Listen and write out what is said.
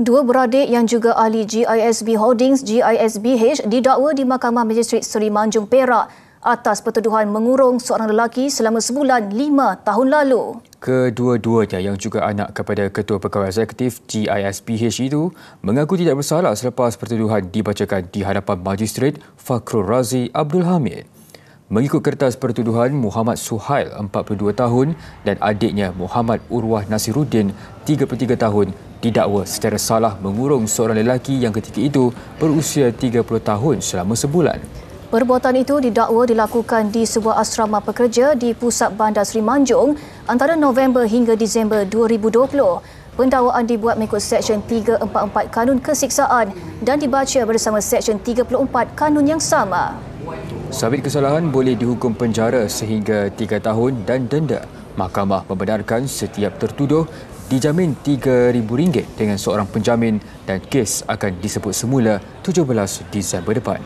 Dua beradik yang juga ahli GISB Holdings GISBH didakwa di Mahkamah Magistrate Seri Manjung Perak atas pertuduhan mengurung seorang lelaki selama sebulan 5 tahun lalu. Kedua-duanya yang juga anak kepada Ketua Pegawai Eksekutif GISBH itu mengaku tidak bersalah selepas pertuduhan dibacakan di hadapan Magistrate Fakhrul Razi Abdul Hamid. Mengikut kertas pertuduhan, Muhammad Suhail, 42 tahun dan adiknya Muhammad Urwah Nasiruddin, 33 tahun, didakwa secara salah mengurung seorang lelaki yang ketika itu berusia 30 tahun selama sebulan. Perbuatan itu didakwa dilakukan di sebuah asrama pekerja di pusat bandar Seri Manjung antara November hingga Disember 2020. Pendakwaan dibuat mengikut Seksyen 344 Kanun Kesiksaan dan dibaca bersama Seksyen 34 Kanun yang sama. Sabit kesalahan boleh dihukum penjara sehingga 3 tahun dan denda. Mahkamah membenarkan setiap tertuduh dijamin RM3,000 dengan seorang penjamin dan kes akan disebut semula 17 Disember depan.